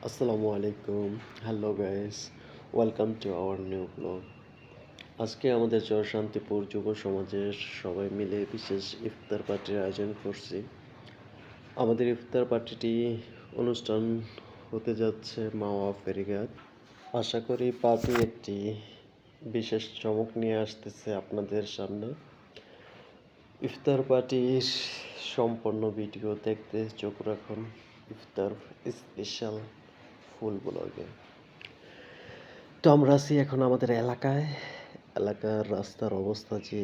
আসসালামু আলাইকুম। Hello guys, welcome to our new blog. আজকে আমাদের শান্তিপুর যুব সমাজের সবাই মিলে বিশেষ ইফতার পার্টির আয়োজন করছি। আমাদের ইফতার পার্টিটি অনুষ্ঠান হতে যাচ্ছে মাওয়া ফেরিঘাট। আশা করি পার্টি একটি বিশেষ চমক নিয়ে আসতেছে আপনাদের সামনে। ইফতার পার্টির সম্পূর্ণ ভিডিও দেখতে চোখ রাখুন ইফতার স্পেশাল ফুল ব্লগে। তো আমরা আছি এখন আমাদের এলাকার রাস্তার অবস্থা যে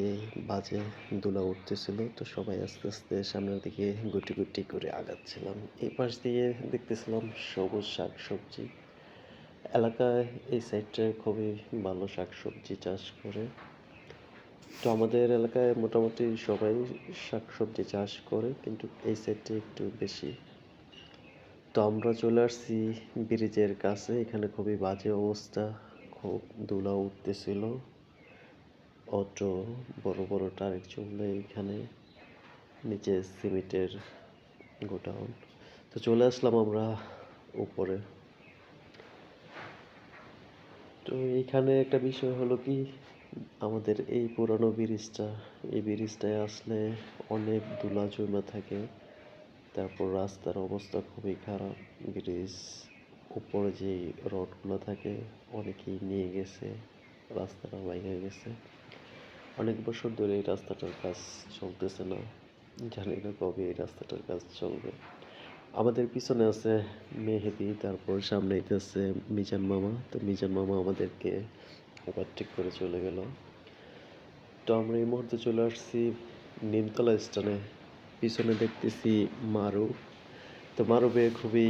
বাজে, ধুলা উঠতেছিল। তো সবাই আস্তে আস্তে সামনের দিকে গুটি গুটি করে আগাচ্ছিলাম। এই পাশ দিয়ে দেখতেছিলাম সবুজ শাকসবজি। এলাকায় এই সাইডটায় খুবই ভালো শাকসবজি চাষ করে। তো আমাদের এলাকায় মোটামুটি সবাই শাকসবজি চাষ করে, কিন্তু এই সাইডটা একটু বেশি। তো আমরা চলে আসছি ব্রিজের কাছে। এখানে খুবই বাজে অবস্থা, খুব ধুলা উঠতেছিল। অটো, বড় বড় ট্রাক চললে এখানে নিচে সিমেন্টের গোডাউন। তো চলে আসলাম আমরা উপরে। তো এইখানে একটা বিষয় হলো কি, আমাদের এই পুরানো এই ব্রিজটায় আসলে অনেক ধুলা জমে থাকে। তারপর রাস্তার অবস্থা খুবই খারাপ। ব্রিজ উপরে যে রডগুলো থাকে অনেকেই নিয়ে গেছে, রাস্তাটা ভেঙে গেছে। অনেক বছর ধরে এই রাস্তাটার কাজ চলতেছে না, জানি না কবে এই রাস্তাটার কাজ চলবে। আমাদের পিছনে আছে মেহেদি, তারপর সামনে আছে মিজান মামা। তো মিজান মামা আমাদেরকে ওভারটেক করে চলে গেল। তো আমরা এই মুহূর্তে চলে আসছি নিমতলা স্টেশনে। পিছনে দেখতেছি মারু। তো মারুবে খুবই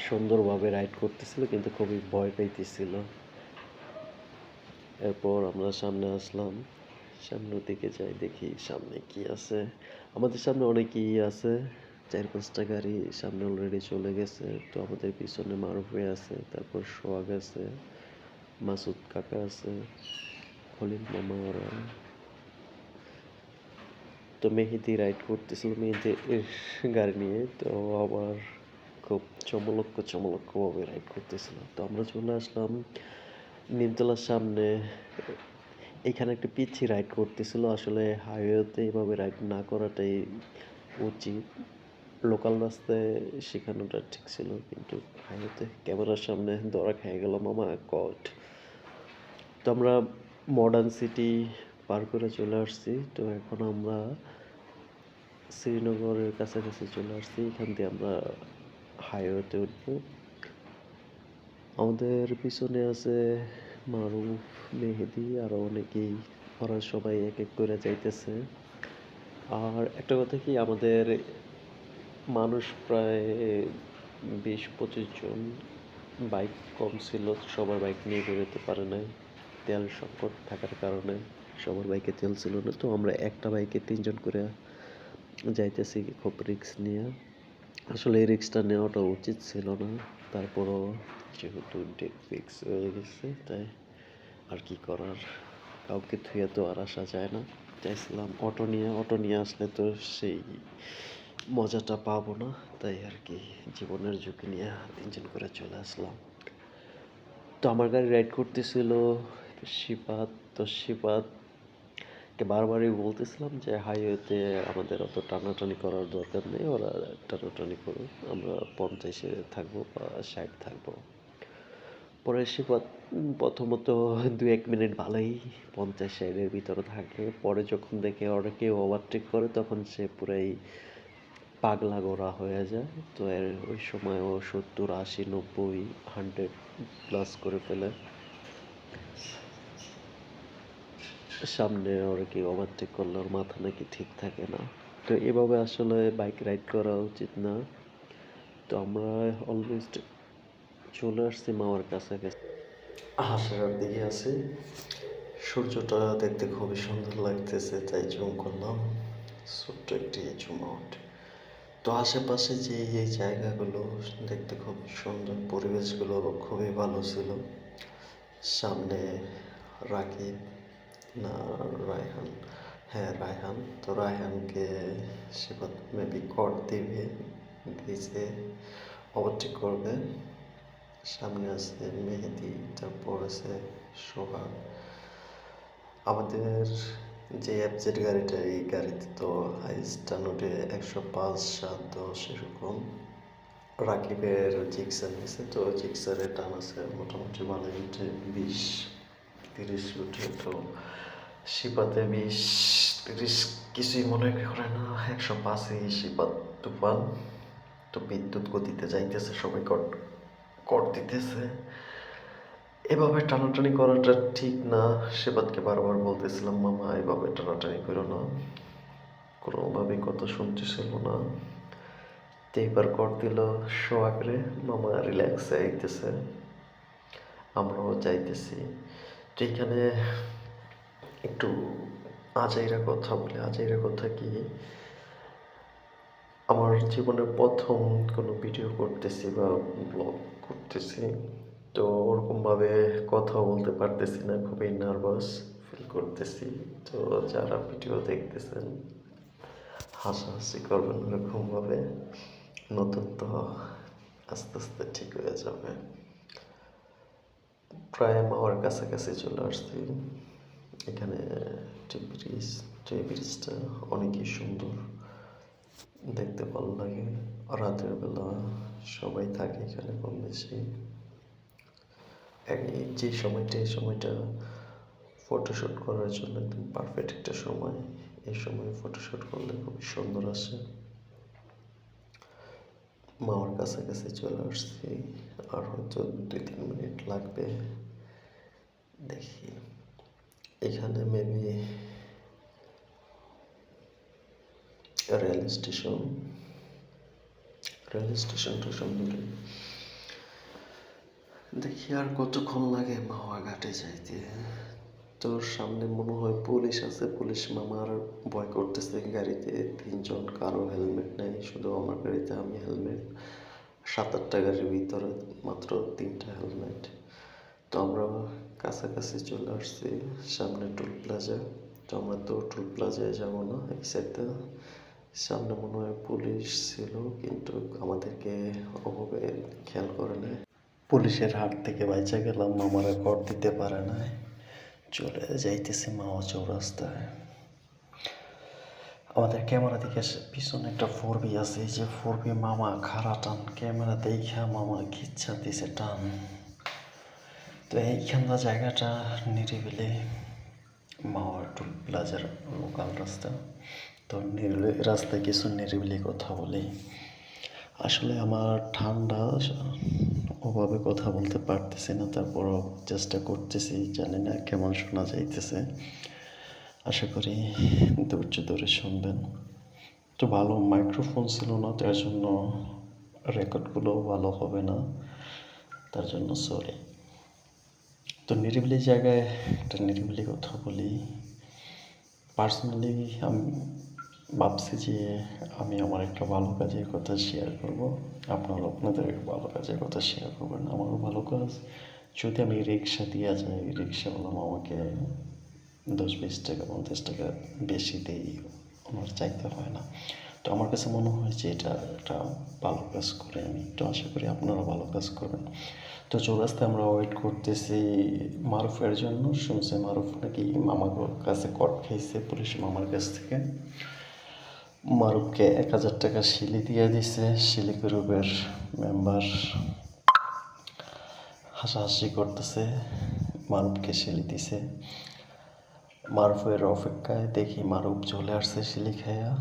সুন্দরভাবে রাইড করতেছিল, কিন্তু খুবই ভয় পাইতেছিল। এরপর আমরা সামনে আসলাম, সামনের দিকে যাই, দেখি সামনে কি আছে। আমাদের সামনে অনেকেই আছে, 4-5টা গাড়ি সামনে অলরেডি চলে গেছে। তো আমাদের পিছনে মারুফে আছে, তারপর সোহাগ আছে, মাসুদ কাকা আছে, খলিল মামা ওরা। তো মেহেদি রাইড করতেছিল মেহেদির গাড়ি নিয়ে। তো আবার খুব চমলক্ষ রাইড করতেছিল। তো আমরা চলে আসলাম নিমতলার সামনে। এখানে একটা পিচ্ছি রাইড করতেছিল। আসলে হাইওয়েতে এভাবে রাইড না করাটাই উচিত। লোকাল রাস্তায় শেখানোটা ঠিক ছিল, কিন্তু হাইওয়েতে ক্যামেরার সামনে ধরা খেয়ে গেল মামা গড। তো আমরা মডার্ন সিটি পার করে চলে আসছি। তো এখন আমরা শ্রীনগরের কাছাকাছি চলে আসছি। এখান দিয়ে আমরা হাইওয়েতে উঠবো। আমাদের পিছনে আছে মারুফ, মেহেদি, আরো অনেকেই। ওরা সবাই এক এক করে যাইতেছে। আর একটা কথা কি, আমাদের মানুষ প্রায় 20-25 জন। বাইক কম ছিল, সবার বাইক নিয়ে বেরোতে পারে নাই। তেল সংকট থাকার কারণে সবার বাইকে তেল ছিল না। তো আমরা একটা বাইকে 3 জন করে যাইতেছি, খুব রিস্ক নিয়ে। আসলে এই রিস্কটা নেওয়াটা উচিত ছিল না। তারপরও যেহেতু ডেট ফিক্স হয়ে গেছে, তাই আর কি করার, কাউকে থুয়ে তো আর আসা যায় না। চাইছিলাম অটো নিয়ে আসলে তো সেই মজাটা পাবো না, তাই আর কি জীবনের ঝুঁকি নিয়ে 3 জন করে চলে আসলাম। তো আমার গাড়ি রাইড করতেছিল শিপাত। তো শিপাতকে বারবারই বলতেছিলাম যে হাইওয়েতে আমাদের অত টানাটানি করার দরকার নেই, ওরা টানাটানি করুক, আমরা 50-এ থাকবো বা 60 থাকবো। পরে শিপাত প্রথমত 2-1 মিনিট ভালোই 50-60-এর ভিতরে থাকে। পরে যখন দেখে ওরা কেউ ওভারটেক করে, তখন সে পুরাই পাগলা ঘোড়া হয়ে যায়। তো ওই সময় ও 70, 80, 90, 100+ করে ফেলে। সামনে ওরা কি ওভারটেক করলে ওর মাথা নাকি ঠিক থাকে না। তো এভাবে আসলে বাইক রাইড করা উচিত না। তো আমরা অলমোস্ট চলে আসছি মামার কাছাকাছি। হাসিরার দিকে আছি। সূর্যটা দেখতে খুবই সুন্দর লাগতেছে, তাই জুম করলাম। ছোট্ট একটি জুম আউট। তো আশেপাশে যে এই জায়গাগুলো দেখতে খুব সুন্দর, পরিবেশগুলো খুবই ভালো ছিল। সামনে রাকিব, না রায়হান, হ্যাঁ রায়হান। তো রায়হানকে সে মেবি কট দিবে, ব্রিজে ওভারটেক করবে। সামনে আছে মেহেদি, তারপর আছে সোহাগ। আমাদের যে এফজেড গাড়িটা, এই গাড়িতে তো হাইস্ট টান ওঠে 105, 7, 10 এরকম। রাকিবের জিক্সার নিছে, তো জিক্সারের টান আছে মোটামুটি ভালোই উঠে 20-30 উঠে। তো শিপাতে 20-30 কিছুই মনে করে না, 105-এ শিপাত তুফান। তো বিদ্যুৎ গতিতে যাইতেছে, সবাই কট কট দিতেছে। এভাবে টানাটানি করাটা ঠিক না। সেবাদকে বারবার বলতেছিলাম, মামা এভাবে টানাটানি করো না, কোনোভাবেই কথা শুনতেছিল না। তো এইবার কর দিল সোহাগরে, মামা রিল্যাক্সে আইতেছে, আমরাও যাইতেছি। তো এইখানে একটু আজাইরা কথা বলে। আজাইরা কথা কি, আমার জীবনের প্রথম কোনো ভিডিও করতেছি বা ব্লগ করতেছি, তো ওরকমভাবে কথা বলতে পারতেছি না, খুবই নার্ভাস ফিল করতেছি। তো যারা ভিডিও দেখতেছেন হাসাহাসি করবেন ওরকমভাবে, নতুন তো আস্তে আস্তে ঠিক হয়ে যাবে। প্রায় মাওয়ার কাছাকাছি চলে আসছি। এখানে যে ব্রিজটা অনেকই সুন্দর, দেখতে ভালো লাগে। রাতের বেলা সবাই থাকে এখানে কম বেশি। যে সময়টা, এই সময়টা ফটোশ্যুট করার জন্য একদম পারফেক্ট একটা সময়। এই সময় ফটোশ্যুট করলে খুবই সুন্দর আসে। মামার কাছাকাছি চলে আসছি, আর হয়তো 2-3 মিনিট লাগবে। দেখি এখানে মেবি রেল স্টেশনটা সুন্দর। দেখি আর কতক্ষণ লাগে মাওয়া ঘাটে যাইতে। তোর সামনে মনে হয় পুলিশ আছে, পুলিশ মামার ভয় করতেছে। গাড়িতে 3 জন, কারো হেলমেট নেই, শুধু আমার গাড়িতে আমি হেলমেট। 7-8টা গাড়ির ভিতরে মাত্র 3টা হেলমেট। তো আমরা কাছাকাছি চলে আসছি, সামনে টোল প্লাজা। তো আমরা তো টোল প্লাজায় যাবো না, এই সাইডটা। সামনে মনে হয় পুলিশ ছিল, কিন্তু আমাদেরকে ওভাবে খেয়াল করে নেয়। পুলিশের হাত থেকে বাইচা গেলাম, মামারা কর দিতে পারে না। চলে যাইতেছি মাওয়া চৌরাস্তায়। আমাদের ক্যামেরা দিকে পিছনে একটা 4B আছে, এই যে 4B মামা খাড়া টান, ক্যামেরা দেখা মামা খিচ্ছা দিছে টান। তো এইখানটা জায়গাটা নিরিবিলি, মাওয়ার টোল প্লাজার লোকাল রাস্তা। তো রাস্তায় কিছু নিরিবিলি কথা বলি। আসলে আমার ঠান্ডা, ওভাবে কথা বলতে পারতেছি না, তারপরও চেষ্টা করতেছি। জানি না কেমন শোনা যাইতেছে, আশা করি ধৈর্য ধরে শুনবেন। তো ভালো মাইক্রোফোন ছিল না, তার জন্য রেকর্ডগুলো ভালো হবে না, তার জন্য সরি। তো নিরিবিলি জায়গায় একটা নিরিবিলি কথা বলি। পার্সোনালি আমি ভাবছি যে আমি আমার একটা ভালো কাজের কথা শেয়ার করব, আপনারা আপনাদের ভালো কাজের কথা শেয়ার করবেন। আমারও ভালো কাজ, যদি আমি রিক্সা দিয়ে যাই, রিক্সাওয়ালা আমাকে 10-20 টাকা 50 টাকা বেশি দেই, আমার চাইতে হয় না। তো আমার কাছে মনে হয় যে এটা একটা ভালো কাজ করে আমি, তো আশা করি আপনারা ভালো কাজ করবেন। তো চৌরাস্তায় আমরা ওয়েট করতেছি মারুফের জন্য। শুনছে মারুফ নাকি মামার কাছে কট খাইছে পুলিশ মামার কাছ থেকে। মারুফকে 1000 টাকা শিলি দিয়ে দিছে। শিলি গ্রুপের মেম্বার হাসাহাসি করতেছে, মারুফকে শিলি দিছে। মারুফের অপেক্ষায় দেখি মারুফ চলে আসছে শিলি খাইয়া।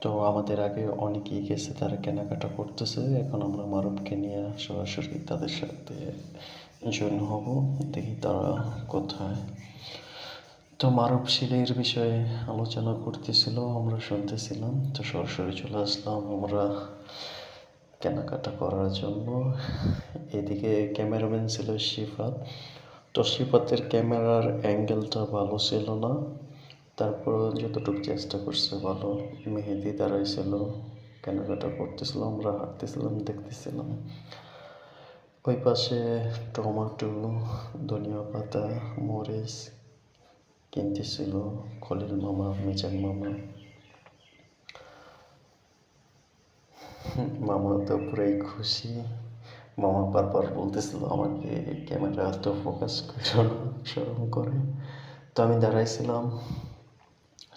তো আমাদের আগে অনেকেই গেছে, তারা কেনাকাটা করতেছে। এখন আমরা মারুফকে নিয়ে সরাসরি তাদের সাথে জয়েন হব, দেখি তারা কোথায়। তো মারুফ শিলির বিষয়ে আলোচনা করতেছিল, আমরা শুনতেছিলাম। তো সরাসরি চলে আসলাম আমরা কেনাকাটা করার জন্য। এদিকে ক্যামেরাম্যান ছিল শিফাত। তো শিফাতের ক্যামেরার অ্যাঙ্গেলটা ভালো ছিল না, তারপর যতটুকু চেষ্টা করছে ভালো। মেহেদি দাঁড়াইছিল, কেনাকাটা করতেছিল, আমরা হাঁটতেছিলাম, দেখতেছিলাম। ওই পাশে টমেটো, ধনিয়া পাতা, মরিচ কিনতেছিল খলিল মামা, মিজান মামা। মামা তো পুরাই খুশি, মামা বারবার বলতেছিল আমাকে ক্যামেরা এত ফোকাস করো না, সেরকম করে। তো আমি দাঁড়াইছিলাম,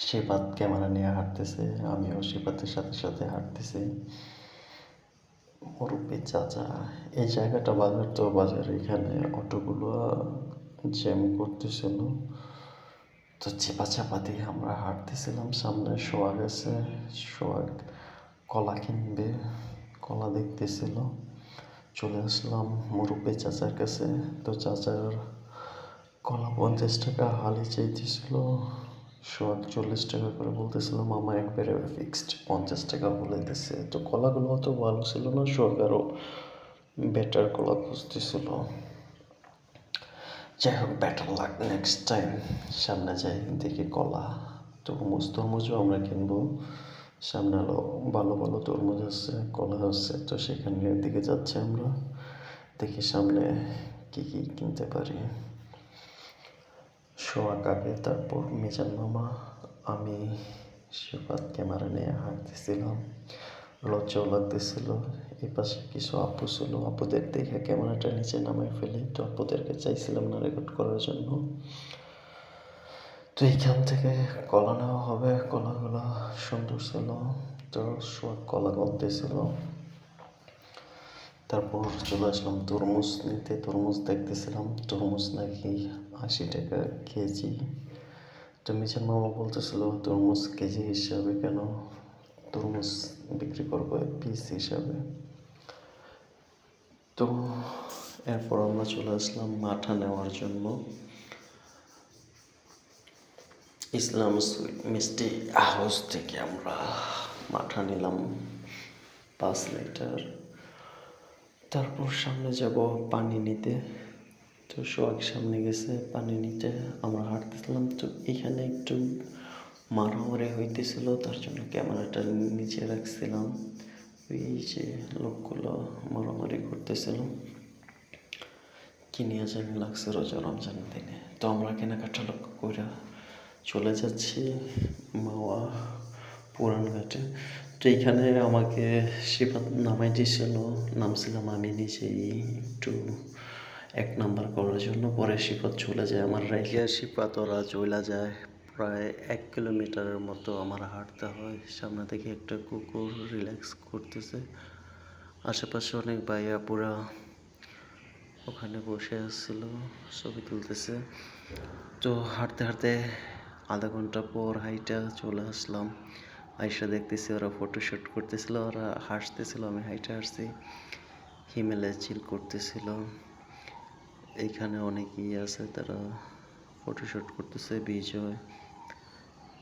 শিপাত ক্যামেরা নিয়ে হাঁটতেছে, আমিও শিপাতের সাথে সাথে হাঁটতেছি। মুরব্বী চাচা, এই জায়গাটা বাজার, তো বাজার, এখানে অটোগুলো জ্যাম করতেছিল। তো চেপা চাপা দিয়ে আমরা হাঁটতেছিলাম, সামনে সোহাগ আছে, সোহাগ কলা কিনবে, কলা দেখতেছিল। চলে আসলাম মুরব্বী চাচার কাছে। তো চাচার কলা 50 টাকা হালি চাইতেছিল, সোহাগ 40 টাকা করে বলতেছিল। মামা একবারে ফিক্সড 50 টাকা বলে দিছে। তো কলাগুলো অত ভালো ছিল না, সোহাগ আরও বেটার কলা খুঁজতেছিল। যাই হোক, বেটার লাক নেক্সট টাইম। সামনে যাই, দেখি কলা, তরমুজও আমরা কিনবো। সামনে আরো ভালো ভালো তরমুজ আছে, কলা আছে। তো সেখানের দিকে যাচ্ছি আমরা, দেখি সামনে কি কি কিনতে পারি। সোহাগ আগে, তারপর মিজান মামা, আমি, শিফাত ক্যামেরা নিয়ে হাঁটতেছিলাম। লজ্জাও লাগতেছিল। এই পাশে কিছু আপু ছিল, আপুদের দেখে ক্যামেরাটা নিচে নামায় ফেলি। তো আপুদেরকে চাইছিলাম না রেকর্ড করার জন্য। তো এইখান থেকে কলা নেওয়া হবে, কলাগুলো সুন্দর ছিল। তো সোহাগ কলা গলতেছিল। তারপর চলে আসলাম তরমুজ নিতে, তরমুজ দেখতেছিলাম, তরমুজ নাকি 80 টাকা কেজি। তো মিজান মামা বলতেছিল তরমুজ কেজি হিসাবে কেন, তরমুজ বিক্রি করবো পিস হিসাবে। তো এরপর আমরা চলে আসলাম মাঠা নেওয়ার জন্য। ইসলাম সুইট মিষ্টি হাউস থেকে আমরা মাঠা নিলাম 5 লিটার। তারপর সামনে যাব পানি নিতে। তো সোহাগ সামনে গেছে পানি নিতে, আমরা হাঁটতেছিলাম। তো এখানে একটু মারামারি হইতেছিল, তার জন্য ক্যামেরাটা নিচে রাখছিলাম। ওই যে লোকগুলো মারামারি করতেছিল, কি নিয়ে জানি লাগছে রোজা রমজান দিনে। তো আমরা কেনাকাটা করে চলে যাচ্ছি মাওয়া পুরান ঘাটে। তো এইখানে আমাকে সিফাত নামাই দিয়েছিল, নামছিলাম আমি নিজেই একটু 1 নাম্বার করার জন্য। পরে সিফাত চলে যায় আমার রেখে, সিফাত ওরা চলে যায়। প্রায় 1 কিলোমিটারের মতো আমার হাঁটতে হয়। সামনে থেকে একটা কুকুর রিল্যাক্স করতেছে, আশেপাশে অনেক ভাইয়া পুরা ওখানে বসে আসছিল, ছবি তুলতেছে। তো হাঁটতে হাঁটতে আধা ঘন্টা পর হাইটা চলে আসলাম। আইসা দেখতেছি ওরা ফটোশ্যুট করতেছিল, ওরা হাসতেছিল, আমি হাইটা আসছি। হিমেলে চিল করতেছিল। এইখানে অনেকেই আছে, তারা ফটোশ্যুট করতেছে। বিজয়,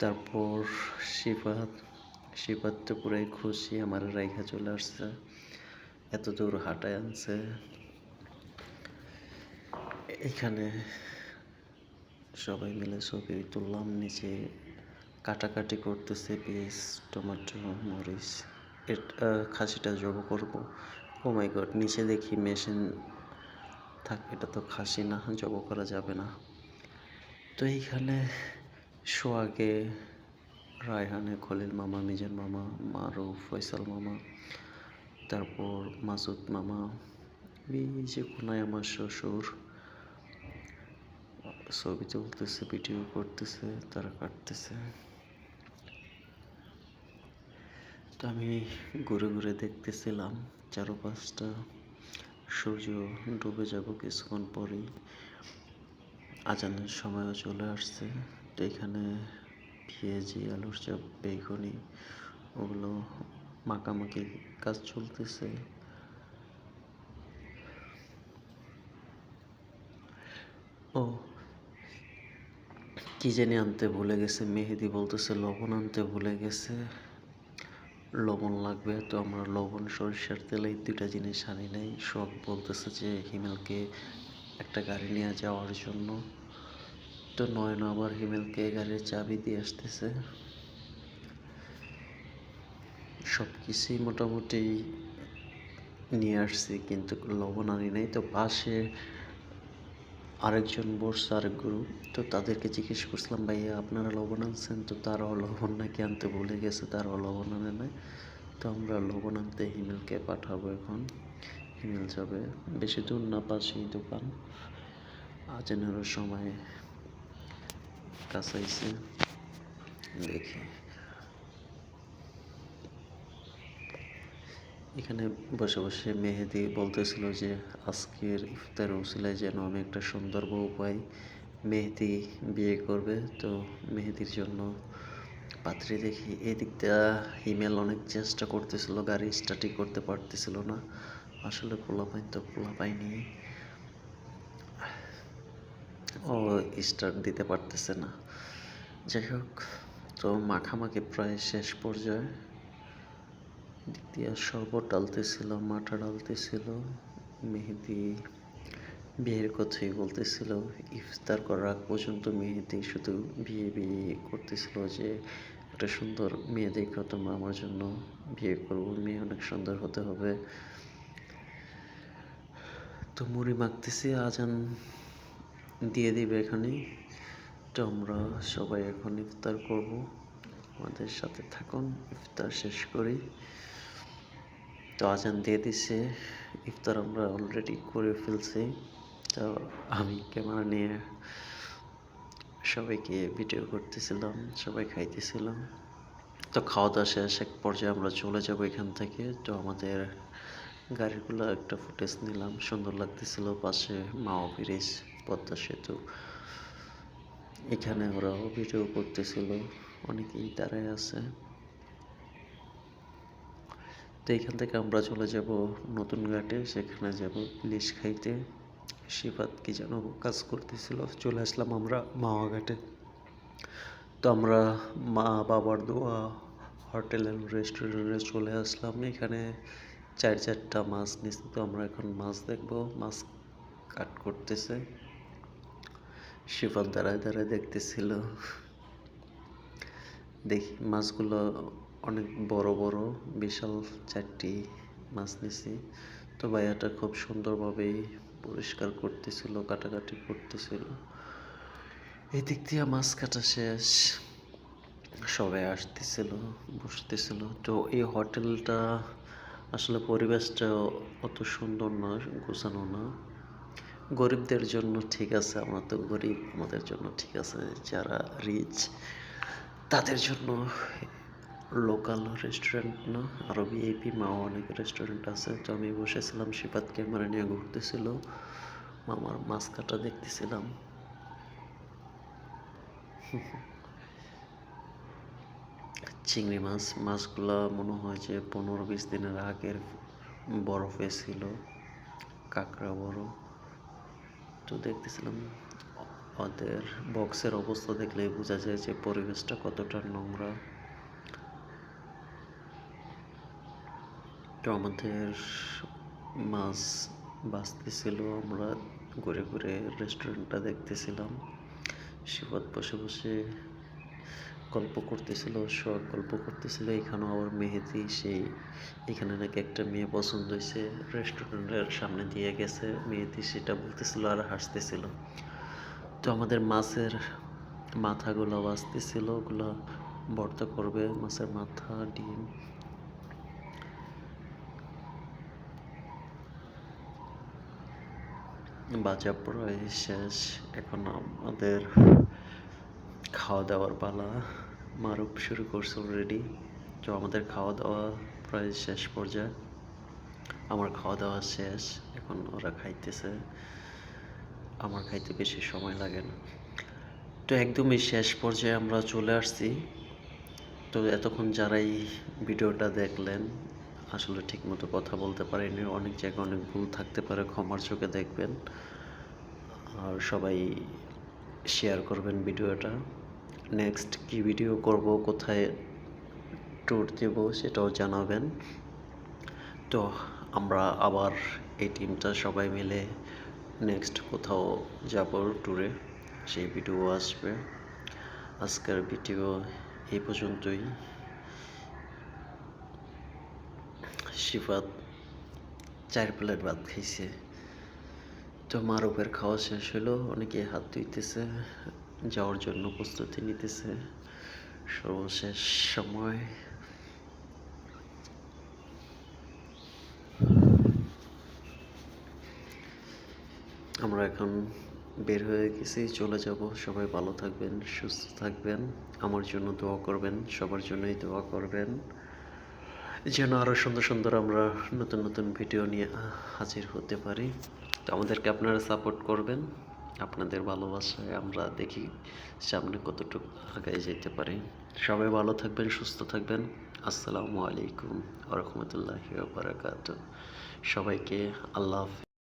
তারপর শিফাত তো পুরাই খুশি, আমার রাইখা চলে আসছে, এত দূর হাঁটায় আনছে। এখানে সবাই মিলে ছবি তুললাম, নিচে কাটাকাটি করতেছে পেঁয়াজ, টমেটো, মরিচ। খাসিটা জব করবো। ও মাই গড, নিচে দেখি মেশিন, থাক, এটা তো খাসি না, জব করা যাবে না। তো এইখানে সোহাগে, রায়হানে, খলিল মামা, মিজান মামা, মারুফ, ফয়সাল মামা, তারপর মাসুদ মামা, এই যে কোনায় আমার শ্বশুর ছবি তুলতেছে, ভিডিও করতেছে, তারা কাটতেছে। তো আমি ঘুরে ঘুরে দেখতেছিলাম চারপাশটা। সূর্য ডুবে যাব কিছুক্ষণ পরেই, আজানের সময়ও চলে আসছে। তো এখানে পেঁয়াজি, আলুর চপ, বেগুনি, ওগুলো মাখামাখি কাজ চলতেছে। ও, কি জানি আনতে ভুলে গেছে, মেহেদি বলতেছে লবণ আনতে ভুলে গেছে, লবণ লাগবে। তো আমরা লবণ, সরিষার তেল, এই 2টা জিনিস আনি নাই। শখ বলতেছে যে হিমেলকে একটা গাড়ি নিয়ে যাওয়ার জন্য। তো নয়ন আবার হিমেলকে গাড়ির চাবি দিয়ে আসতেছে। সব কিছুই মোটামুটি নিয়ে আসছি, কিন্তু লবণ আনি নাই। তো পাশে আরেকজন বসছে, আরেক গ্রুপ। তো তাদেরকে জিজ্ঞেস করছিলাম, ভাইয়া আপনারা লবণ আনছেন? তো তারাও লবণ নাকি আনতে ভুলে গেছে, তারাও লবণ আনে নাই। তো আমরা লবণ আনতে হিমেলকে পাঠাবো এখন। ইমেল যাবে। বেশি দূর না, পাশেই দোকান। আজানেরও সময় কাছাইছে, দেখি। এখানে বসে বসে মেহেদি বলতেছিল যে আজকের ইফতার উসিলায় যেন আমি একটা সুন্দর বউ পাই। মেহেদি বিয়ে করবে, তো মেহেদির জন্য পাত্রী দেখি। এদিকটা হিমেল অনেক চেষ্টা করতেছিল, গাড়ি স্টার্টই করতে পারতেছিল না। আসলে পোলাপাইন তো পোলাপাইনি, ও স্টার্ট দিতে পারতেছে না। যাই হোক, তো মাখামাখি প্রায় শেষ পর্যায়ে। দিক দিয়ে শরবত ডালতেছিল, মাঠা ডালতেছিল, মেহেদি বিয়ের কথাই বলতেছিল। ইফতার করার আগ পর্যন্ত মেহেদি শুধু বিয়ে বিয়ে করতেছিল যে একটা সুন্দর মেয়ে দেখো তোমরা আমার জন্য বিয়ে করবো, মেয়ে অনেক সুন্দর হতে হবে। তো মুড়ি মাখতেছি, আজান দিয়ে দিবে এখানে। তো আমরা সবাই এখন ইফতার করব, আমাদের সাথে থাকুন, ইফতার শেষ করি। তো আজান দিয়ে দিছে, ইফতার আমরা অলরেডি করে ফেলছি। তো আমি ক্যামেরা নিয়ে সবাইকে ভিডিও করতেছিলাম, সবাই খাইতেছিলাম। তো খাওয়া দাওয়া শেষ, এক পর্যায়ে আমরা চলে যাব এখান থেকে। তো আমাদের গাড়িগুলো একটা ফুটেজ নিলাম, সুন্দর লাগতেছিল। পাশে মাও ব্রিজ, পদ্মা সেতু, এখানে ওরাও ভিডিও করতেছিল, অনেকেই দাঁড়ায় আছে। তো এখান থেকে আমরা চলে যাব নতুন ঘাটে, সেখানে যাব ইলিশ খাইতে। শিফাত কি যেন কাজ করতেছিল, চলে আসলাম আমরা মাওয়া ঘাটে। তো আমরা মা বাবার দোয়া হোটেল অ্যান্ড রেস্টুরেন্টে চলে আসলাম। এখানে 4-4টা মাছ নিচ্ছি, তো আমরা এখন মাছ দেখবো। মাছ কাট করতেছে, শিফাত দাঁড়ায় দাঁড়ায় দেখতেছিল। দেখি মাছগুলো অনেক বড় বড়, বিশাল 4টি মাছ নিছি। তো ভাইয়াটা খুব সুন্দরভাবেই পরিষ্কার করতেছিল, কাটাকাটি করতেছিল। এই দিক দিয়ে মাছ কাটা শেষ, সবাই আসতেছিল, বসতেছিল। তো এই হোটেলটা আসলে পরিবেশটা অত সুন্দর না, গোছানো না। গরিবদের জন্য ঠিক আছে, আমরা তো গরিব, আমাদের জন্য ঠিক আছে। যারা রিচ তাদের জন্য লোকাল রেস্টুরেন্ট না, আরও ভিআইপি মাও অনেক রেস্টুরেন্ট আছে। তো আমি বসেছিলাম, শিফাত ক্যামেরা নিয়ে ঘুরতেছিল, মামার মাছ কাটা দেখতেছিলাম। চিংড়ি মাছ, মাছগুলা মনে হয় যে 15-20 দিনের আগের বরফে ছিল, কাঁকড়া বড়। তো দেখতেছিলাম, ওদের বক্সের অবস্থা দেখলেই বোঝা যায় যে পরিবেশটা কতটা নোংরা। তো আমাদের মাছ বাঁচতেছিল, আমরা ঘুরে ঘুরে রেস্টুরেন্টটা দেখতেছিলাম। শিবত বসে বসে গল্প করতেছিল, শখ গল্প করতেছিল। এখানেও আবার মেহেদি, সেই এখানে নাকি একটা মেয়ে পছন্দ হয়েছে, রেস্টুরেন্টের সামনে দিয়ে গেছে মেহেদি, সেটা বলতেছিল আর হাসতেছিল। তো আমাদের মাছের মাথাগুলো বাঁচতেছিল, ওগুলো ভর্তা করবে, মাছের মাথা, ডিম। বাজা প্রায় শেষ, এখন আমাদের খাওয়া দাওয়ার পালা। মারুফ শুরু করছে অলরেডি। তো আমাদের খাওয়া দাওয়া প্রায় শেষ পর্যায়ে, আমার খাওয়া দাওয়া শেষ, এখন ওরা খাইতেছে। আমার খাইতে বেশি সময় লাগে না। তো একদমই শেষ পর্যায়ে আমরা চলে আসছি। তো এতক্ষণ যারাই ভিডিওটা দেখলেন, আসলে ঠিকমতো কথা বলতে পারিনি, অনেক জায়গায় অনেক ভুল থাকতে পারে, ক্ষমার চোখে দেখবেন। আর সবাই শেয়ার করবেন ভিডিওটা। নেক্সট কি ভিডিও করব, কোথায় ট্যুর দেব সেটাও জানাবেন। তো আমরা আবার এই টিমটা সবাই মিলে নেক্সট কোথাও যাব ট্যুরে, সেই ভিডিও আসবে। আজকের ভিডিও এই পর্যন্তই। শিফাত 4 প্লেট ভাত খাইছে। তো মারুফের খাওয়া শেষ হলো, অনেকে হাত ধুইতেছে, যাওয়ার জন্য প্রস্তুতি নিতেছে। সর্বশেষ সময়। আমরা এখন বের হয়ে গেছি, চলে যাব। সবাই ভালো থাকবেন, সুস্থ থাকবেন। আমার জন্য দোয়া করবেন, সবার জন্যই দোয়া করবেন। যেন আরও সুন্দর সুন্দর আমরা নতুন নতুন ভিডিও নিয়ে হাজির হতে পারি। তো আমাদেরকে আপনারা সাপোর্ট করবেন। আপনাদের ভালোবাসায় আমরা দেখি সামনে কতটুকু আগায় যেতে পারি। সবাই ভালো থাকবেন, সুস্থ থাকবেন। আসসালামু আলাইকুম ওয়া রাহমাতুল্লাহি ওয়া বারাকাতুহু। সবাইকে আল্লাহ হাফেজ।